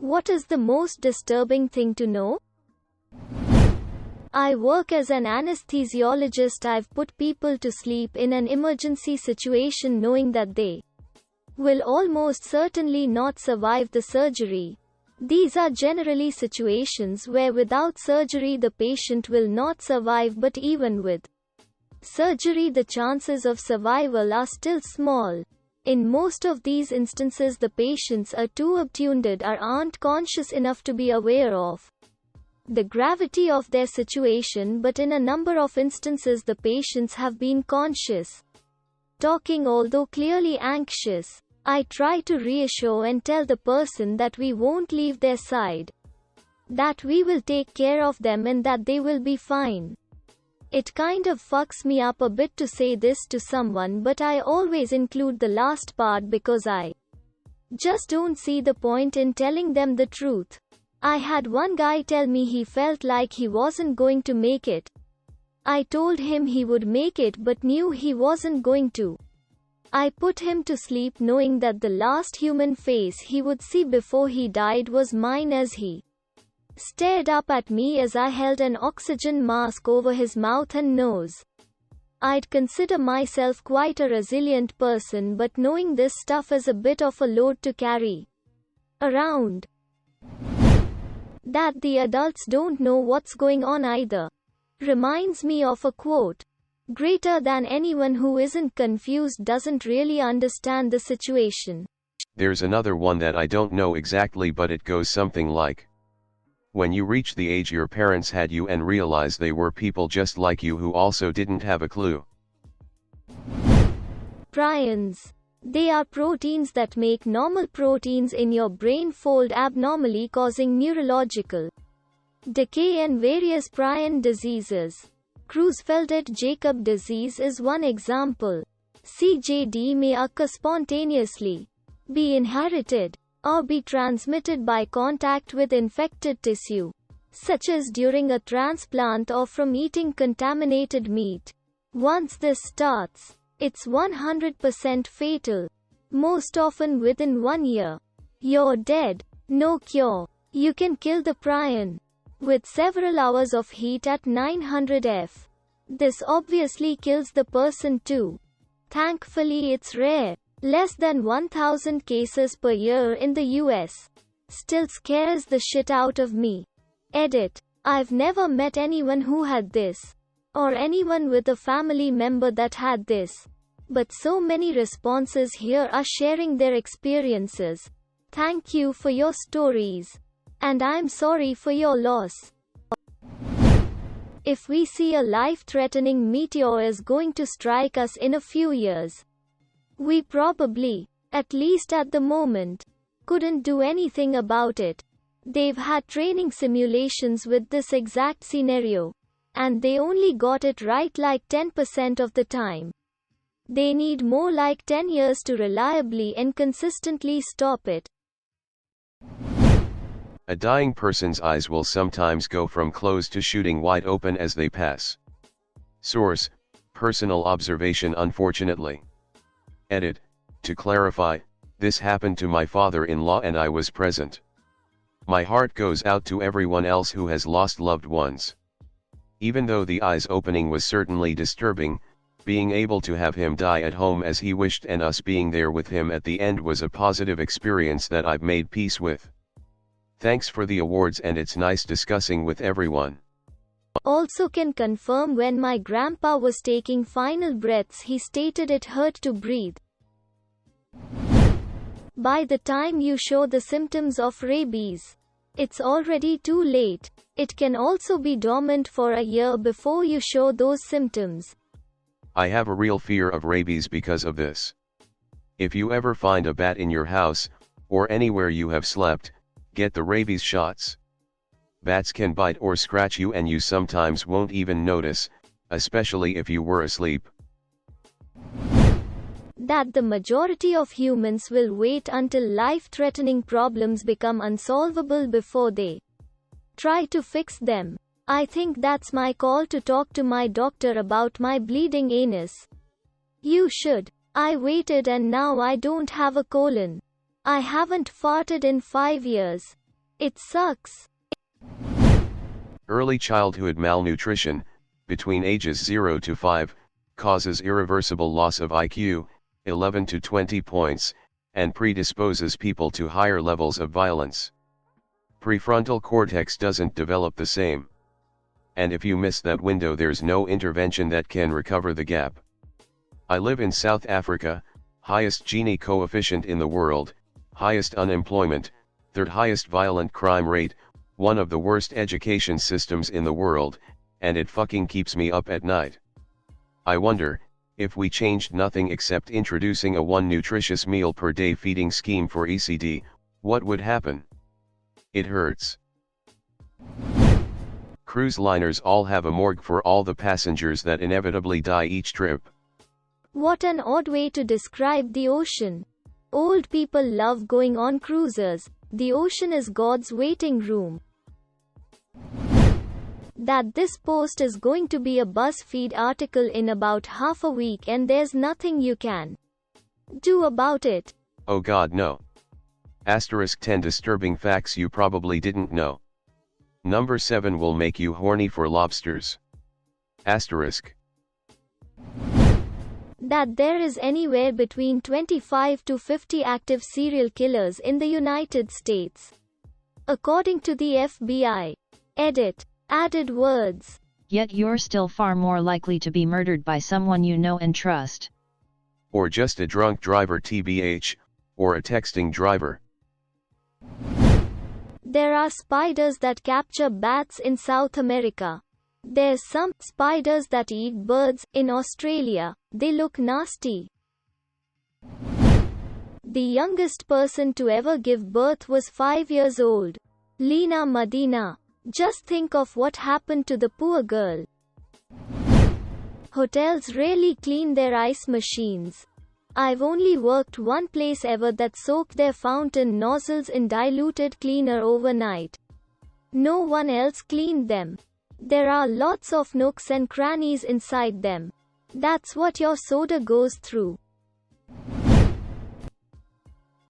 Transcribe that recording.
What is the most disturbing thing to know? I work as an anesthesiologist. I've put people to sleep in an emergency situation knowing that they will almost certainly not survive the surgery. These are generally situations where without surgery the patient will not survive, but even with surgery the chances of survival are still small. In most of these instances the patients are too obtunded or aren't conscious enough to be aware of the gravity of their situation, but in a number of instances the patients have been conscious, talking although clearly anxious. I try to reassure and tell the person that we won't leave their side, that we will take care of them and that they will be fine. It kind of fucks me up a bit to say this to someone, but I always include the last part because I just don't see the point in telling them the truth. I had one guy tell me he felt like he wasn't going to make it. I told him he would make it but knew he wasn't going to. I put him to sleep knowing that the last human face he would see before he died was mine as he stared up at me as I held an oxygen mask over his mouth and nose. I'd consider myself quite a resilient person, but knowing this stuff is a bit of a load to carry around. That the adults don't know what's going on either reminds me of a quote. Greater than anyone who isn't confused doesn't really understand the situation. There's another one that I don't know exactly, but it goes something like, when you reach the age your parents had you and realize they were people just like you who also didn't have a clue. Prions. They are proteins that make normal proteins in your brain fold abnormally, causing neurological decay and various prion diseases. Creutzfeldt-Jakob disease is one example. CJD may occur spontaneously, be inherited, or be transmitted by contact with infected tissue, such as during a transplant or from eating contaminated meat. Once this starts, it's 100% fatal. Most often within 1 year. You're dead. No cure. You can kill the prion with several hours of heat at 900 F. This obviously kills the person too. Thankfully it's rare. Less than 1,000 cases per year in the US. Still scares the shit out of me. Edit. I've never met anyone who had this, or anyone with a family member that had this. But so many responses here are sharing their experiences. Thank you for your stories. And I'm sorry for your loss. If we see a life-threatening meteor is going to strike us in a few years, we probably, at least at the moment, couldn't do anything about it. They've had training simulations with this exact scenario, and they only got it right like 10% of the time. They need more like 10 years to reliably and consistently stop it. A dying person's eyes will sometimes go from closed to shooting wide open as they pass. Source: personal observation. Unfortunately. Edit. To clarify, this happened to my father-in-law and I was present. My heart goes out to everyone else who has lost loved ones. Even though the eyes opening was certainly disturbing, being able to have him die at home as he wished and us being there with him at the end was a positive experience that I've made peace with. Thanks for the awards, and it's nice discussing with everyone. Also can confirm when my grandpa was taking final breaths he stated it hurt to breathe. By the time you show the symptoms of rabies, it's already too late. It can also be dormant for a year before you show those symptoms. I have a real fear of rabies because of this. If you ever find a bat in your house, or anywhere you have slept, get the rabies shots. Bats can bite or scratch you and you sometimes won't even notice, especially if you were asleep. That the majority of humans will wait until life-threatening problems become unsolvable before they try to fix them. I think that's my call to talk to my doctor about my bleeding anus. You should. I waited and now I don't have a colon. I haven't farted in 5 years. It sucks. Early childhood malnutrition, between ages 0 to 5, causes irreversible loss of IQ, 11 to 20 points, and predisposes people to higher levels of violence. Prefrontal cortex doesn't develop the same. And if you miss that window, there's no intervention that can recover the gap. I live in South Africa, highest Gini coefficient in the world, highest unemployment, third highest violent crime rate, one of the worst education systems in the world, and it fucking keeps me up at night. I wonder, if we changed nothing except introducing a one nutritious meal per day feeding scheme for ECD, what would happen? It hurts. Cruise liners all have a morgue for all the passengers that inevitably die each trip. What an odd way to describe the ocean. Old people love going on cruises. The ocean is God's waiting room. That this post is going to be a BuzzFeed article in about half a week and there's nothing you can do about it. Oh God, no. Asterisk 10 disturbing facts you probably didn't know. Number 7 will make you horny for lobsters. Asterisk. That there is anywhere between 25 to 50 active serial killers in the United States. According to the FBI. Edit. Added words. Yet you're still far more likely to be murdered by someone you know and trust. Or just a drunk driver TBH, or a texting driver. There are spiders that capture bats in South America. There's some spiders that eat birds in Australia. They look nasty. The youngest person to ever give birth was 5 years old. Lena Medina. Just think of what happened to the poor girl. Hotels rarely clean their ice machines. I've only worked one place ever that soaked their fountain nozzles in diluted cleaner overnight. No one else cleaned them. There are lots of nooks and crannies inside them. That's what your soda goes through.